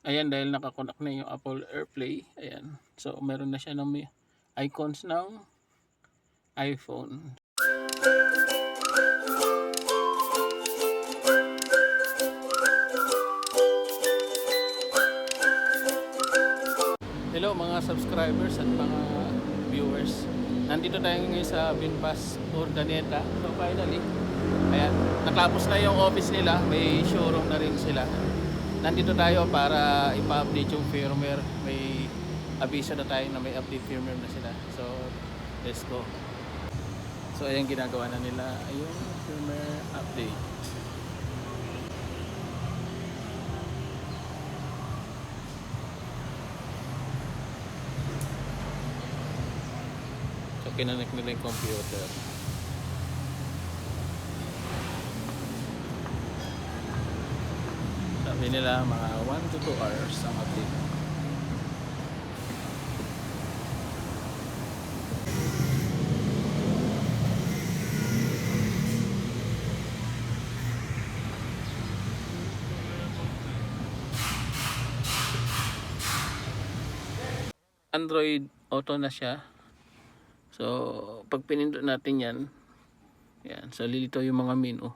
Ayan, dahil nakakonak na yung Apple AirPlay. Ayan. So meron na siya ng icons ng iPhone. Hello mga subscribers at mga viewers. Nandito tayo ngayon sa Binbas Urdaneta. So finally, ayan, natapos na yung office nila. May showroom na rin sila. Nandito tayo para ipa-update yung firmware. May abiso na tayo na may update firmware na sila. So let's go. So ayan, ginagawa na nila yung firmware update. So kinanik nila yung computer. Sabi nila mga 1 to 2 hours ang update. Android Auto na siya. So pag pinindot natin yan, yan, so lilito yung mga menu.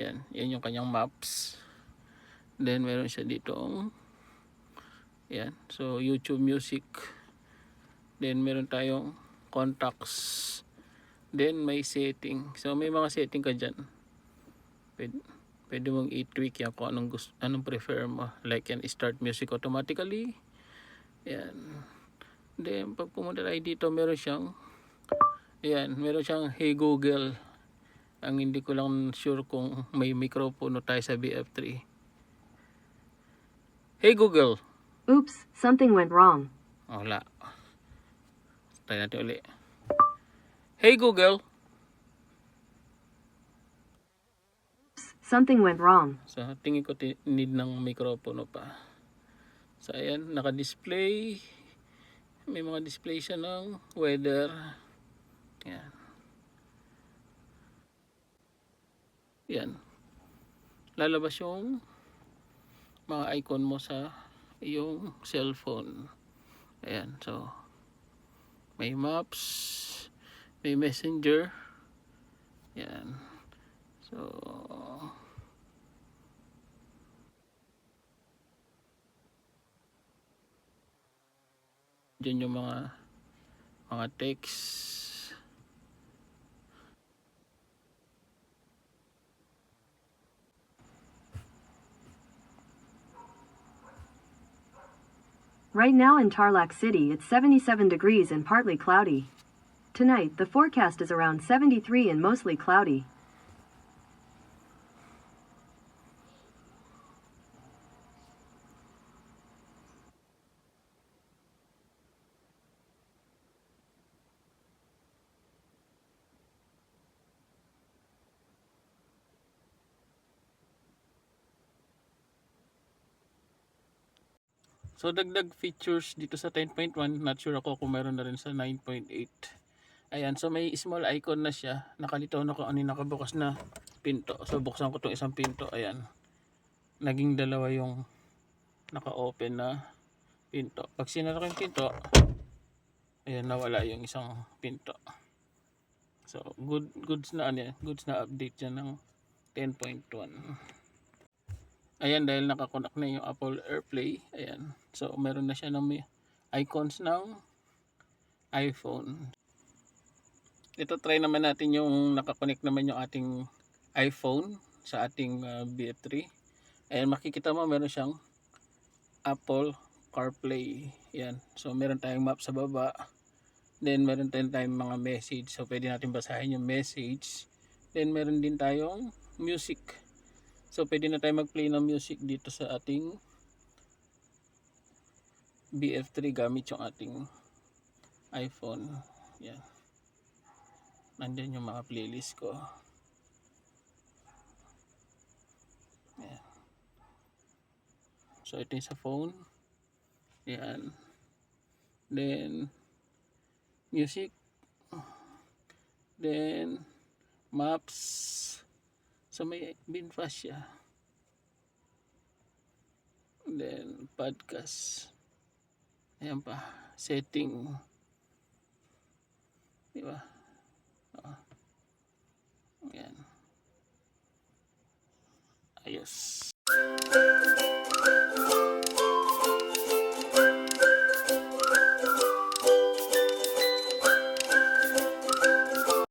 Yan yung kanyang maps. Then meron siya ditong yan, so YouTube Music. Then meron tayong contacts. Then may setting. So may mga setting ka dyan. Pwede mong i-tweak yan kung anong prefer mo. Like yan, start music automatically. Yan. Then pag pumunta tayo dito, meron siyang Hey Google. Ang hindi ko lang sure kung may mikropono tayo sa BF3. Hey Google. Oops, something went wrong. Wala. Try natin ulit. Hey Google. Something went wrong. So tingin ko need ng mikropono pa. So ayan, naka-display. May mga display siya ng weather. Yan. Yan. Lalabas yung mga icon mo sa iyong cellphone. Ayan, so may maps, may messenger. Yan. So dyan yung mga text. Right now in Tarlac City it's 77 degrees and partly cloudy. Tonight the forecast is around 73 and mostly cloudy. So dagdag features dito sa 10.1, not sure ako kung meron na rin sa 9.8. Ayan, so may small icon na siya. Nakalitaw na kung ano yung nakabukas na pinto. So buksan ko itong isang pinto. Ayan, naging dalawa yung naka-open na pinto. Pag sinara ko yung pinto, ayan, nawala yung isang pinto. So goods na update dyan ng 10.1. Ayan, dahil nakakonak na yung Apple AirPlay. Ayan, so meron na siya ng icons ng iPhone. Ito, try naman natin yung nakakonect naman yung ating iPhone sa ating BF3. Ayan, makikita mo meron siyang Apple CarPlay. Ayan, so meron tayong map sa baba. Then meron tayong mga message. So pwede natin basahin yung message. Then meron din tayong music. So pwede na tayo mag-play ng music dito sa ating BF3 gamit yung ating iPhone. Yan. Nandyan yung mga playlist ko. Yan. So ito yung sa phone. Yan. Then music. Then maps. So may Binbas siya. then podcast. Ayan pa, setting. Di ba? Ayan. Ayos.